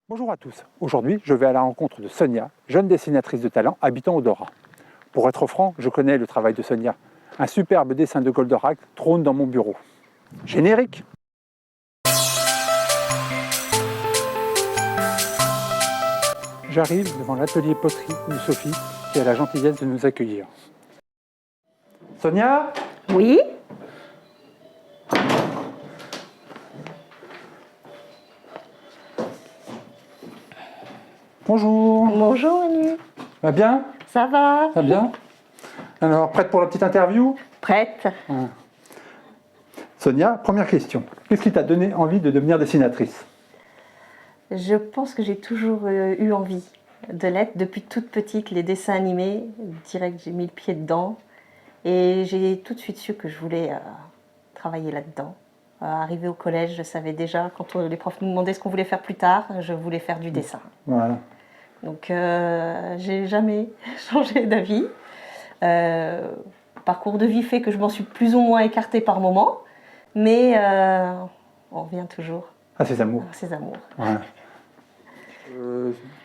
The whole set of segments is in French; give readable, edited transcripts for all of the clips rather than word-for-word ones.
Bonjour à tous, aujourd'hui je vais à la rencontre de Sonia, jeune dessinatrice de talent habitant au Dora. Pour être franc, je connais le travail de Sonia. Un superbe dessin de Goldorak trône dans mon bureau. Générique! J'arrive devant l'atelier poterie de Sophie qui a la gentillesse de nous accueillir. Sonia? Oui. Bonjour! Bonjour Manu. Va bien? Ça va? Ça va bien? Alors, prête pour la petite interview? Prête. Sonia, première question. Qu'est-ce qui t'a donné envie de devenir dessinatrice? Je pense que j'ai toujours eu envie de l'être. Depuis toute petite, les dessins animés, direct j'ai mis le pied dedans. Et j'ai tout de suite su que je voulais travailler là-dedans. Arrivé au collège, je savais déjà, quand les profs nous demandaient ce qu'on voulait faire plus tard, je voulais faire du dessin. Voilà. Donc j'ai jamais changé d'avis. Parcours de vie fait que je m'en suis plus ou moins écartée par moments, mais on revient toujours À ses amours. à ses amours. Voilà.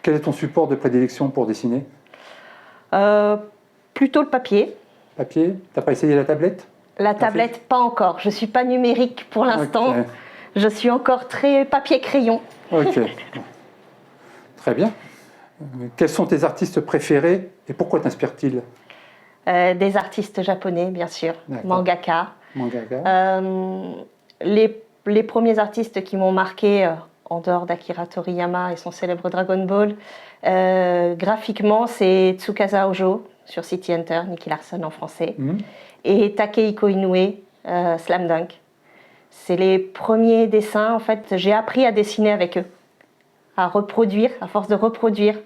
Quel est ton support de prédilection pour dessiner? Plutôt le papier. Papier? T'as pas essayé la tablette? La tablette, pas encore. Je ne suis pas numérique pour l'instant. Ok. Je suis encore très papier-crayon. Ok. Très bien. Quels sont tes artistes préférés et pourquoi t'inspirent-ils? Des artistes japonais, bien sûr. D'accord. Mangaka. Mangaka. Les premiers artistes qui m'ont marqué, en dehors d'Akira Toriyama et son célèbre Dragon Ball, graphiquement, c'est Tsukasa Ojo sur City Hunter, Nicky Larson en français, et Takehiko Inoue, Slam Dunk. C'est les premiers dessins, en fait, j'ai appris à dessiner avec eux, à reproduire, à force de reproduire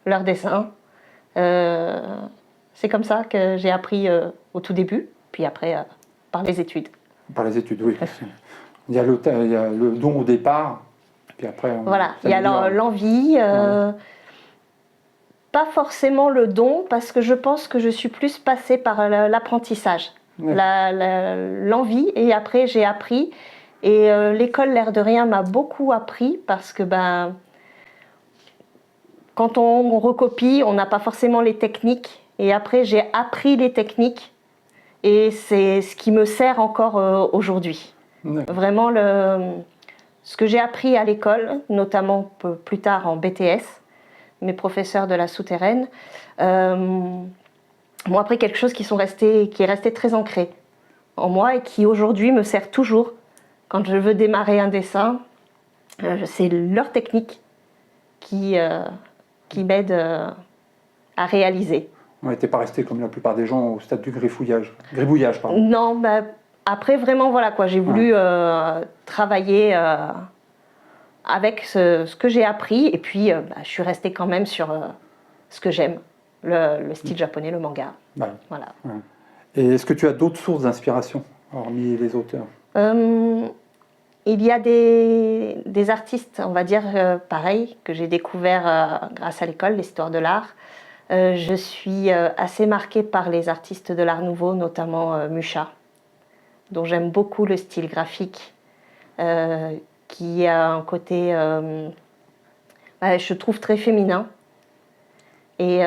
leurs dessins. C'est comme ça que j'ai appris au tout début, puis après par les études. Par les études, oui. Il y a le don au départ, puis après... Voilà, il y a l'envie, pas forcément le don, parce que je pense que je suis plus passée par l'apprentissage, l'envie, et après j'ai appris. Et l'école, l'air de rien, m'a beaucoup appris, parce que quand on recopie, on n'a pas forcément les techniques. Et après, j'ai appris les techniques, et c'est ce qui me sert encore aujourd'hui. Vraiment, ce que j'ai appris à l'école, notamment plus tard en BTS, mes professeurs de la souterraine, m'ont appris quelque chose qui est resté très ancré en moi et qui aujourd'hui me sert toujours. Quand je veux démarrer un dessin, c'est leur technique qui m'aide à réaliser. On n'était pas resté comme la plupart des gens au stade du gribouillage. Pardon. Non, après vraiment voilà quoi, j'ai voulu travailler avec ce que j'ai appris, et puis je suis restée quand même sur ce que j'aime, le style japonais, le manga. Ouais. Voilà. Ouais. Et est-ce que tu as d'autres sources d'inspiration, hormis les auteurs? Il y a des artistes, on va dire pareil, que j'ai découvert grâce à l'école, l'histoire de l'art. Je suis assez marquée par les artistes de l'art nouveau, notamment Mucha, dont j'aime beaucoup le style graphique, qui a un côté, je trouve, très féminin. Et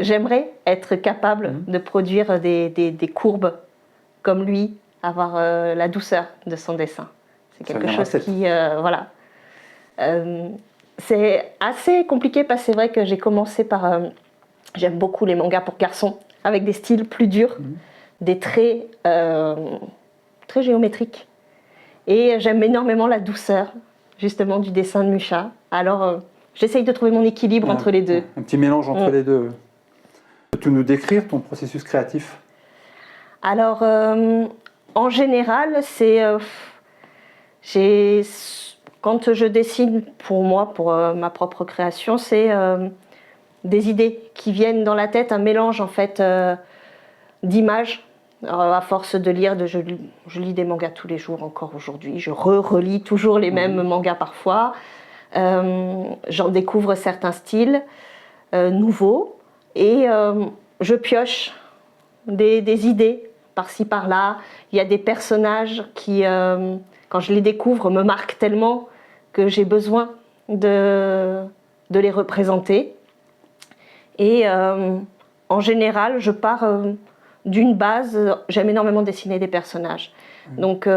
j'aimerais être capable de produire des courbes comme lui, avoir la douceur de son dessin. C'est quelque chose qui... voilà. C'est assez compliqué parce que c'est vrai que j'ai commencé par... j'aime beaucoup les mangas pour garçons, avec des styles plus durs, des traits très géométriques. Et j'aime énormément la douceur, justement, du dessin de Mucha. Alors, j'essaye de trouver mon équilibre entre les deux. Un petit mélange entre les deux. Peux-tu nous décrire ton processus créatif? Alors, en général, quand je dessine pour moi, pour ma propre création, c'est des idées qui viennent dans la tête, un mélange en fait d'images. À force de lire, je lis des mangas tous les jours, encore aujourd'hui. Je relis toujours les mêmes mangas parfois. J'en découvre certains styles nouveaux et je pioche des idées par-ci par-là. Il y a des personnages qui, quand je les découvre, me marquent tellement que j'ai besoin de les représenter. Et en général, je pars d'une base. J'aime énormément dessiner des personnages. Donc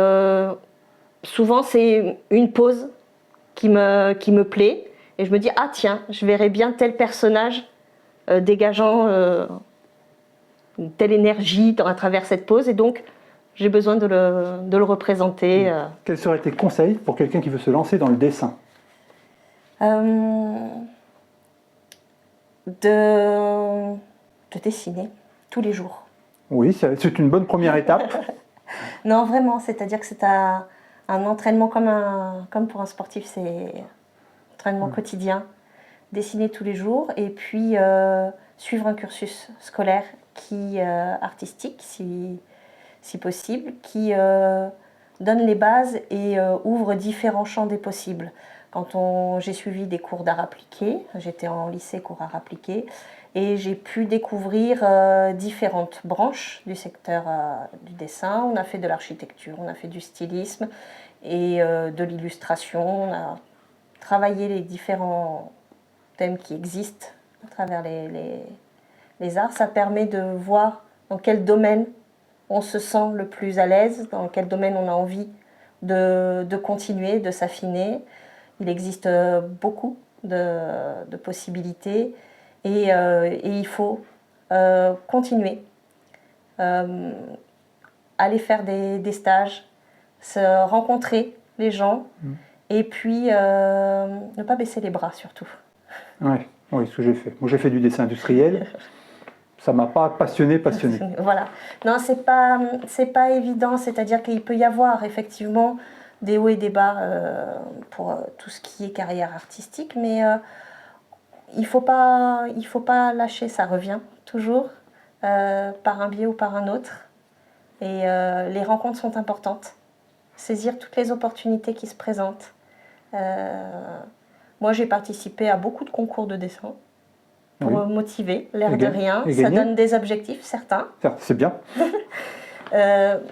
souvent, c'est une pose qui me plaît. Et je me dis, ah tiens, je verrais bien tel personnage dégageant une telle énergie à travers cette pose. Et donc, j'ai besoin de le représenter. Quels seraient tes conseils pour quelqu'un qui veut se lancer dans le dessin? De dessiner tous les jours. Oui, c'est une bonne première étape. Non, vraiment, c'est-à-dire que c'est un entraînement comme pour un sportif, c'est un entraînement quotidien. Dessiner tous les jours et puis suivre un cursus scolaire artistique, si possible, qui donne les bases et ouvre différents champs des possibles. Quand j'ai suivi des cours d'art appliqué, j'étais en lycée cours art appliqué, et j'ai pu découvrir différentes branches du secteur du dessin. On a fait de l'architecture, on a fait du stylisme et de l'illustration. On a travaillé les différents thèmes qui existent à travers les arts. Ça permet de voir dans quel domaine on se sent le plus à l'aise, dans quel domaine on a envie de continuer, de s'affiner. Il existe beaucoup de possibilités et il faut continuer, aller faire des stages, se rencontrer les gens et puis ne pas baisser les bras surtout. Ouais, oui, ce que j'ai fait. Moi, j'ai fait du dessin industriel. Ça m'a pas passionné. Voilà. Non, c'est pas évident. C'est-à-dire qu'il peut y avoir effectivement des hauts et des bas pour tout ce qui est carrière artistique, mais il faut pas lâcher. Ça revient toujours par un biais ou par un autre. Et les rencontres sont importantes. Saisir toutes les opportunités qui se présentent. Moi, j'ai participé à beaucoup de concours de dessin pour motiver, l'air de rien. Ça donne des objectifs, certains. C'est bien.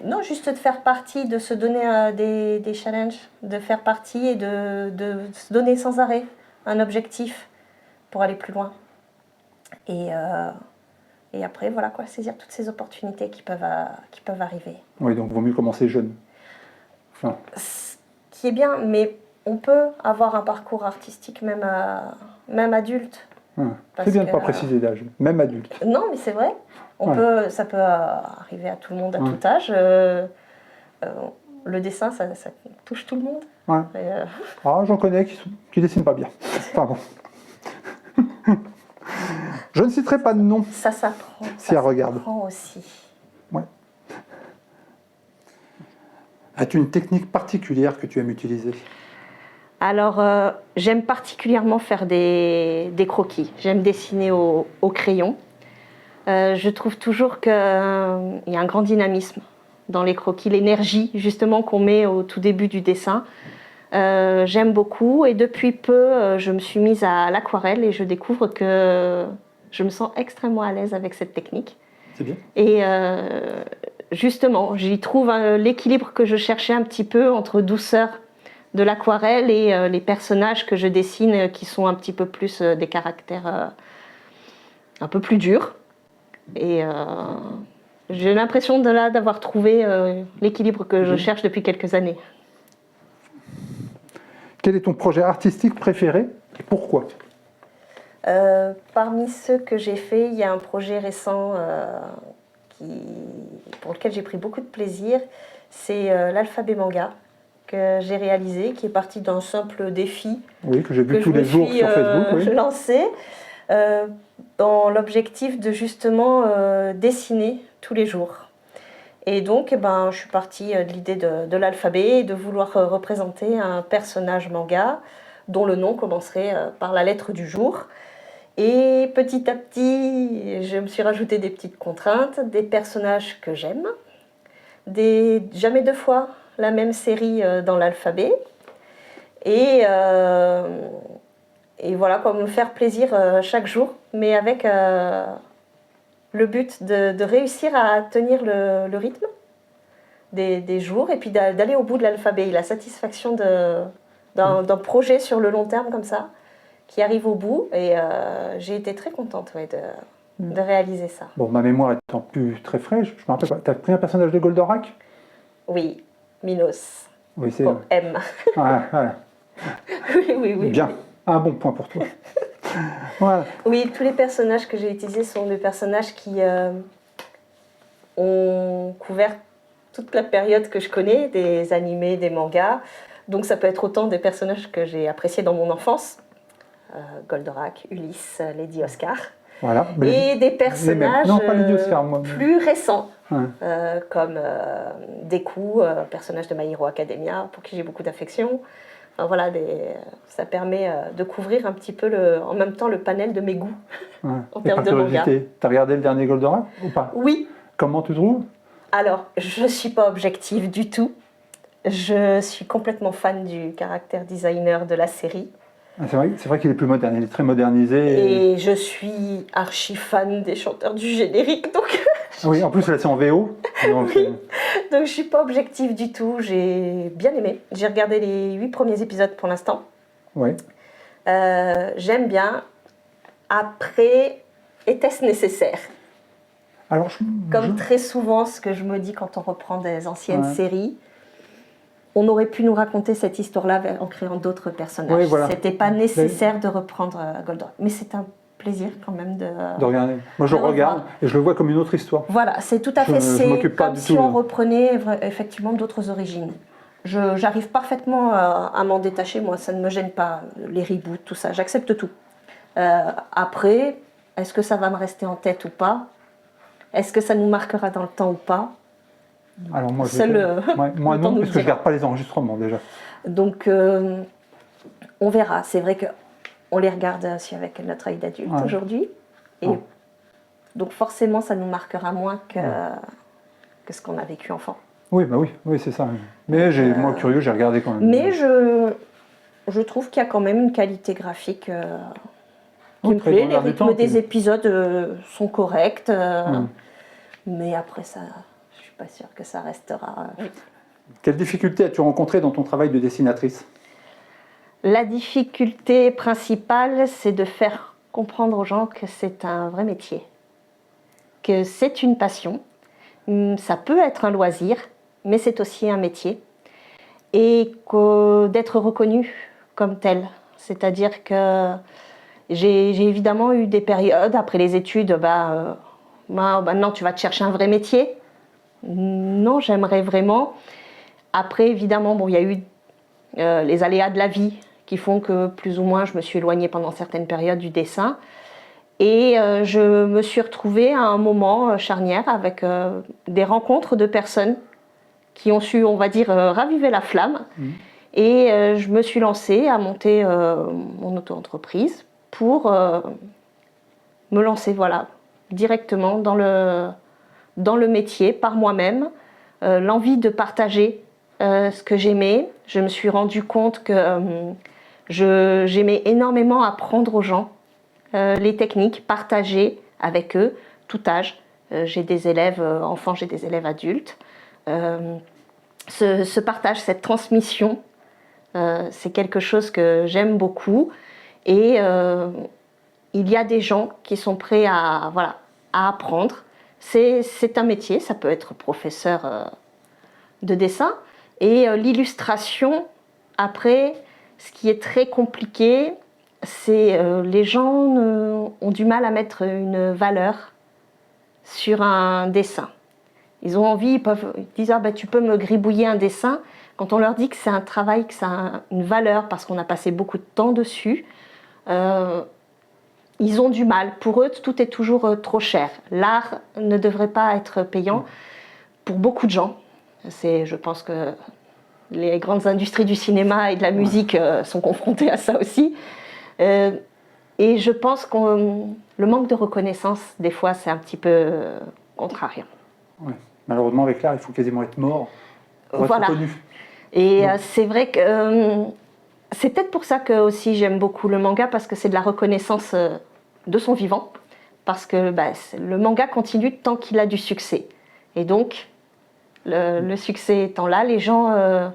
Non, juste de faire partie, de se donner des challenges, de faire partie et de se donner sans arrêt un objectif pour aller plus loin. Et après, voilà quoi, saisir toutes ces opportunités qui peuvent arriver. Oui, donc il vaut mieux commencer jeune. Enfin. Ce qui est bien, mais on peut avoir un parcours artistique même adulte. C'est bien de ne pas préciser d'âge, même adulte. Non, mais c'est vrai. Ça peut arriver à tout le monde à tout âge. Le dessin, ça touche tout le monde. Ouais. J'en connais qui dessinent pas bien. Enfin bon. Je ne citerai pas de nom. Ça s'apprend. Si elle regarde. Ça s'apprend aussi. Ouais. As-tu une technique particulière que tu aimes utiliser? Alors, j'aime particulièrement faire des croquis. J'aime dessiner au crayon. Je trouve toujours qu'il y a un grand dynamisme dans les croquis, l'énergie justement qu'on met au tout début du dessin. J'aime beaucoup et depuis peu, je me suis mise à l'aquarelle et je découvre que je me sens extrêmement à l'aise avec cette technique. C'est bien. Et justement, j'y trouve l'équilibre que je cherchais un petit peu entre douceur de l'aquarelle et les personnages que je dessine qui sont un petit peu plus des caractères un peu plus durs. Et j'ai l'impression d'avoir trouvé l'équilibre que je cherche depuis quelques années. Quel est ton projet artistique préféré et pourquoi? Parmi ceux que j'ai faits, il y a un projet récent pour lequel j'ai pris beaucoup de plaisir. C'est l'alphabet manga que j'ai réalisé, qui est parti d'un simple défi. Oui, que j'ai vu tous les jours sur Facebook. Oui. Lancé dans l'objectif de justement dessiner tous les jours. Et donc, je suis partie de l'idée de l'alphabet et de vouloir représenter un personnage manga dont le nom commencerait par la lettre du jour. Et petit à petit, je me suis rajouté des petites contraintes, des personnages que j'aime, jamais deux fois la même série dans l'alphabet. Et voilà, quoi, me faire plaisir chaque jour, mais avec le but de réussir à tenir le rythme des jours et puis d'aller au bout de l'alphabet. La satisfaction d'un projet sur le long terme comme ça, qui arrive au bout. Et j'ai été très contente de réaliser ça. Bon, ma mémoire étant plus très fraîche, je me rappelle pas. Tu as pris un personnage de Goldorak? Oui, Minos. Oui, c'est... Oh, M. Voilà. Oui. Bien, un bon point pour toi. Voilà. Oui, tous les personnages que j'ai utilisés sont des personnages qui ont couvert toute la période que je connais, des animés, des mangas. Donc ça peut être autant des personnages que j'ai appréciés dans mon enfance, Goldorak, Ulysse, Lady Oscar, Voilà. et des personnages non, pas Lady Oscar, moi. plus récents, Ouais. comme Deku, personnage de My Hero Academia, pour qui j'ai beaucoup d'affection. Enfin, voilà, ça permet de couvrir un petit peu en même temps le panel de mes goûts en termes de manga. T'as regardé le dernier Goldorak ou pas? Oui. Comment tu trouves? Alors, je ne suis pas objective du tout. Je suis complètement fan du caractère designer de la série. C'est vrai qu'il est plus moderne, il est très modernisé. Et je suis archi fan des chanteurs du générique, donc... Oui, en plus là c'est en VO. Donc, oui. Donc je ne suis pas objective du tout, j'ai bien aimé. J'ai regardé les 8 premiers épisodes pour l'instant. Oui. J'aime bien. Après, était-ce nécessaire? Alors, Comme très souvent, ce que je me dis quand on reprend des anciennes séries, on aurait pu nous raconter cette histoire-là en créant d'autres personnages. Oui, voilà. C'était pas nécessaire de reprendre Goldorak. Mais c'est un plaisir quand même de regarder. Moi, je regarde et je le vois comme une autre histoire. Voilà, c'est tout à fait. C'est comme si on reprenait effectivement d'autres origines. J'arrive parfaitement à m'en détacher. Moi, ça ne me gêne pas, les reboots, tout ça. J'accepte tout. Après, est-ce que ça va me rester en tête ou pas? Est-ce que ça nous marquera dans le temps ou pas? Alors moi, moi non, parce que je ne garde pas les enregistrements déjà. Donc, on verra. C'est vrai qu'on les regarde aussi avec notre œil d'adulte aujourd'hui. Et donc forcément, ça nous marquera moins que ce qu'on a vécu enfant. Oui, oui, c'est ça. Mais moi, curieux, j'ai regardé quand même. Mais je trouve qu'il y a quand même une qualité graphique qui me plaît. Les rythmes des épisodes sont corrects. Mais après ça, je ne suis pas sûre que ça restera. Quelles difficultés as-tu rencontrées dans ton travail de dessinatrice? La difficulté principale, c'est de faire comprendre aux gens que c'est un vrai métier, que c'est une passion. Ça peut être un loisir, mais c'est aussi un métier. Et d'être reconnu comme tel. C'est-à-dire que j'ai évidemment eu des périodes, après les études, maintenant tu vas te chercher un vrai métier. Non, j'aimerais vraiment. Après, évidemment, il y a eu les aléas de la vie qui font que plus ou moins je me suis éloignée pendant certaines périodes du dessin. Et je me suis retrouvée à un moment charnière avec des rencontres de personnes qui ont su, on va dire, raviver la flamme. Et je me suis lancée à monter mon auto-entreprise pour me lancer directement dans le métier par moi-même. L'envie de partager ce que j'aimais. Je me suis rendu compte que j'aimais énormément apprendre aux gens les techniques, partager avec eux, tout âge. J'ai des élèves enfants, j'ai des élèves adultes. Ce partage, cette transmission, c'est quelque chose que j'aime beaucoup. Et il y a des gens qui sont prêts à apprendre. C'est un métier, ça peut être professeur de dessin. Et l'illustration, après, ce qui est très compliqué, c'est les gens ont du mal à mettre une valeur sur un dessin. Ils ont envie, ils disent tu peux me gribouiller un dessin. Quand on leur dit que c'est un travail, que ça a une valeur parce qu'on a passé beaucoup de temps dessus, ils ont du mal. Pour eux, tout est toujours trop cher. L'art ne devrait pas être payant pour beaucoup de gens. Je pense que les grandes industries du cinéma et de la musique sont confrontées à ça aussi. Et je pense que le manque de reconnaissance, des fois, c'est un petit peu contrariant. Ouais. Malheureusement, avec l'art, il faut quasiment être mort pour être connu. Et c'est vrai que c'est peut-être pour ça que aussi j'aime beaucoup le manga, parce que c'est de la reconnaissance de son vivant. Parce que le manga continue tant qu'il a du succès. Et donc, le succès étant là, les gens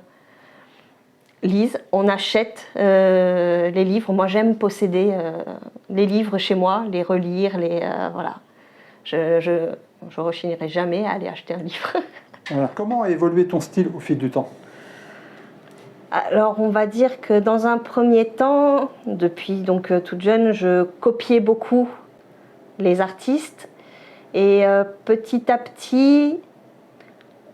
lisent, on achète les livres. Moi, j'aime posséder les livres chez moi, les relire, voilà. Je rechignerai jamais à aller acheter un livre. Voilà. Comment a évolué ton style au fil du temps? Alors, on va dire que dans un premier temps, depuis donc toute jeune, je copiais beaucoup les artistes. Et petit à petit,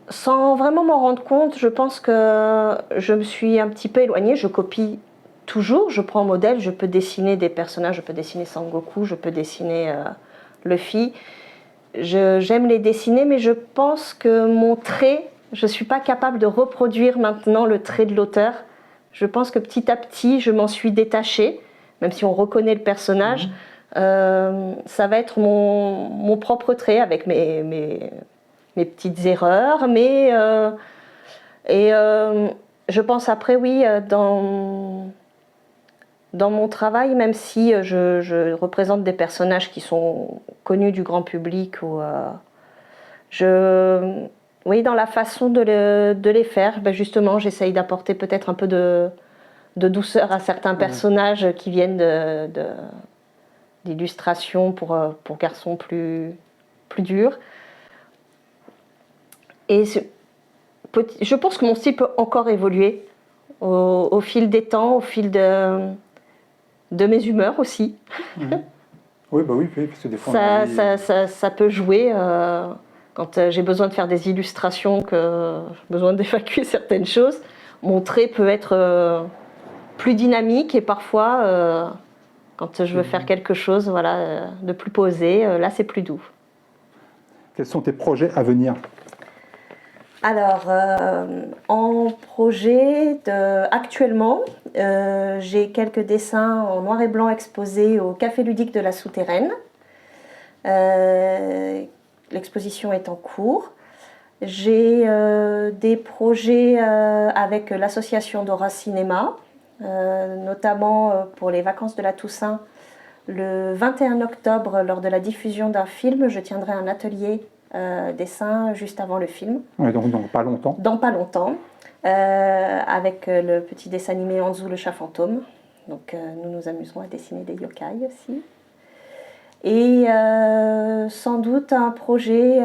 sans vraiment m'en rendre compte, je pense que je me suis un petit peu éloignée. Je copie toujours, je prends modèle, je peux dessiner des personnages, je peux dessiner Sangoku, je peux dessiner Luffy. J'aime les dessiner, mais je pense que mon trait, je ne suis pas capable de reproduire maintenant le trait de l'auteur. Je pense que petit à petit, je m'en suis détachée, même si on reconnaît le personnage. Ça va être mon propre trait avec mes petites erreurs, mais je pense après, oui, dans mon travail, même si je représente des personnages qui sont connus du grand public, oui, dans la façon de les faire, ben justement, j'essaye d'apporter peut-être un peu de douceur à certains personnages qui viennent d'illustrations pour garçons plus durs. Et je pense que mon style peut encore évoluer au fil des temps, au fil de mes humeurs aussi. Oui, bah oui, parce que des fois ça peut jouer quand j'ai besoin de faire des illustrations, que j'ai besoin d'évacuer certaines choses. Mon trait peut être plus dynamique et parfois, quand je veux faire quelque chose voilà, de plus posé, là c'est plus doux. Quels sont tes projets à venir? Alors, en projet, actuellement, j'ai quelques dessins en noir et blanc exposés au Café Ludique de la Souterraine. L'exposition est en cours. J'ai des projets avec l'association Dora Cinéma, notamment pour les vacances de la Toussaint. Le 21 octobre, lors de la diffusion d'un film, je tiendrai un atelier dessin juste avant le film. Ouais, donc pas longtemps. Dans pas longtemps, avec le petit dessin animé Anzu le chat fantôme. Donc nous nous amuserons à dessiner des yokai aussi. Et sans doute un projet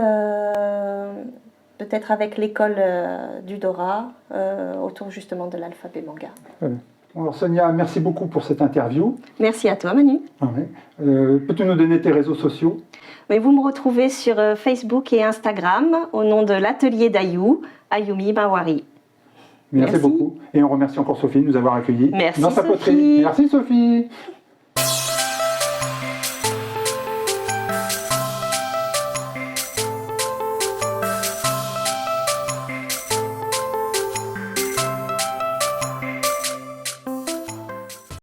peut-être avec l'école du Dora autour justement de l'alphabet manga. Alors Sonia, merci beaucoup pour cette interview. Merci à toi Manu. Peux-tu nous donner tes réseaux sociaux? Mais vous me retrouvez sur Facebook et Instagram au nom de l'atelier d'Ayou, Ayumi Mawari. Merci beaucoup. Et on remercie encore Sophie de nous avoir accueillis dans sa poterie. Merci Sophie.